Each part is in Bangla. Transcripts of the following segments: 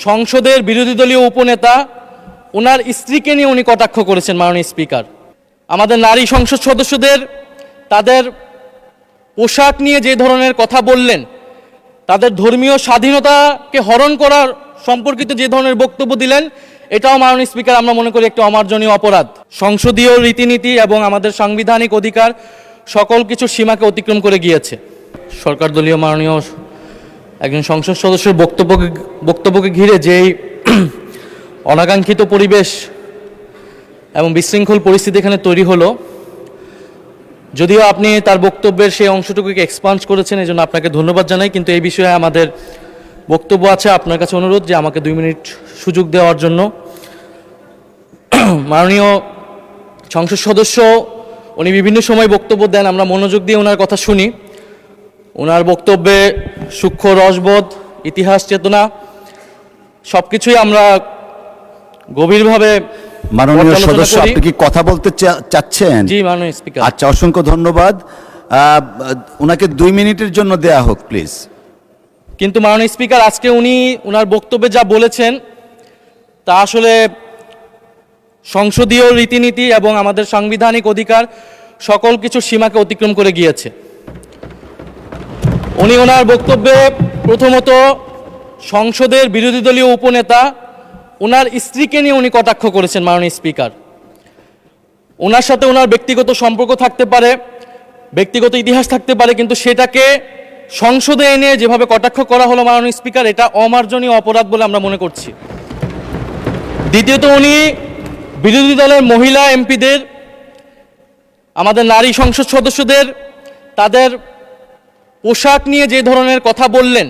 সংসদের বিরোধী দলীয় উপনেতা ওনার স্ত্রীকে নিয়ে উনি কটাক্ষ করেছেন মাননীয় স্পিকার। আমাদের নারী সংসদ সদস্যদের তাদের পোশাক নিয়ে যে ধরনের কথা বললেন, তাদের ধর্মীয় স্বাধীনতাকে হরণ করার সম্পর্কিত যে ধরনের বক্তব্য দিলেন, এটাও মাননীয় স্পিকার আমরা মনে করি একটি অমার্জনীয় অপরাধ। সংসদীয় রীতিনীতি এবং আমাদের সাংবিধানিক অধিকার সকল কিছু সীমাকে অতিক্রম করে গিয়েছে। সরকার দলীয় মাননীয় একজন সংসদ সদস্যের বক্তব্যকে ঘিরে যেই অনাকাঙ্ক্ষিত পরিবেশ এবং বিশৃঙ্খল পরিস্থিতি এখানে তৈরি হলো, যদিও আপনি তার বক্তব্যের সেই অংশটুকুকে এক্সপান্স করেছেন, এই জন্য আপনাকে ধন্যবাদ জানাই, কিন্তু এই বিষয়ে আমাদের বক্তব্য আছে। আপনার কাছে অনুরোধ যে আমাকে 2 মিনিট সুযোগ দেওয়ার জন্য। মাননীয় সংসদ সদস্য উনি বিভিন্ন সময় বক্তব্য দেন, আমরা মনোযোগ দিয়ে ওনার কথা শুনি। ওনার বক্তব্যে সূক্ষ্ম রসবোধ, ইতিহাস চেতনা সব কিছুই আমরা গভীরভাবে। মাননীয় সদস্য, আপনি কি কথা বলতে চাচ্ছেন? জি মাননীয় স্পিকার। আচ্ছা, অসংখ্য ধন্যবাদ। ওনাকে 2 মিনিটের জন্য দেয়া হোক প্লিজ। কিন্তু মাননীয় স্পিকার, আজকে উনি ওনার বক্তব্যে যা বলেছেন তা আসলে সংসদীয় রীতিনীতি এবং আমাদের সাংবিধানিক অধিকার সকল কিছু সীমাকে অতিক্রম করে গিয়েছে। উনি ওনার বক্তব্যে প্রথমত সংসদের বিরোধী দলীয় উপনেতা ওনার স্ত্রীকে নিয়ে উনি কটাক্ষ করেছেন মাননীয় স্পিকার। ওনার সাথে ওনার ব্যক্তিগত সম্পর্ক থাকতে পারে, ব্যক্তিগত ইতিহাস থাকতে পারে, কিন্তু সেটাকে সংসদে এনে যেভাবে কটাক্ষ করা হলো মাননীয় স্পিকার, এটা অমার্জনীয় অপরাধ বলে আমরা মনে করছি। দ্বিতীয়ত, উনি বিরোধী দলের মহিলা এমপিদের, আমাদের নারী সংসদ সদস্যদের তাদের পোশাক নিয়ে যে ধরনের কথা বললেন,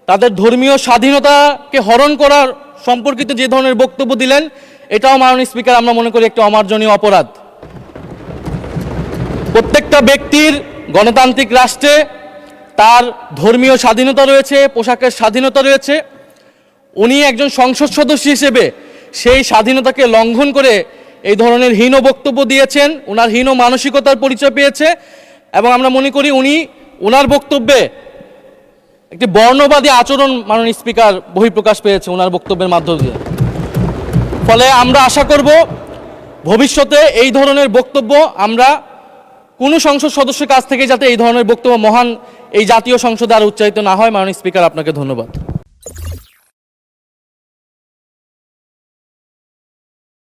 তাদের ধর্মীয় স্বাধীনতাকে হরণ করার সম্পর্কিত যে ধরনের বক্তব্য দিলেন, এটাও মাননীয় স্পিকার আমরা মনে করি একটি অমার্জনীয় অপরাধ। প্রত্যেকটা ব্যক্তির গণতান্ত্রিক রাষ্ট্রে তার ধর্মীয় স্বাধীনতা রয়েছে, পোশাকের স্বাধীনতা রয়েছে। উনি একজন সংসদ সদস্য হিসেবে সেই স্বাধীনতাকে লঙ্ঘন করে এই ধরনের হীন বক্তব্য দিয়েছেন, ওনার হীন মানসিকতার পরিচয় পেয়েছে, এবং আমরা মনে করি উনি ওনার বক্তব্যে একটি বর্ণবাদী আচরণ মাননীয় স্পিকার বহিঃপ্রকাশ পেয়েছে ওনার বক্তব্যের মাধ্যমে। ফলে আমরা আশা করব ভবিষ্যতে এই ধরনের বক্তব্য আমরা কোনো সংসদ সদস্যের কাছ থেকে যাতে এই ধরনের বক্তব্য মহান এই জাতীয় সংসদে আর উচ্চারিত না হয়। মাননীয় স্পিকার, আপনাকে ধন্যবাদ।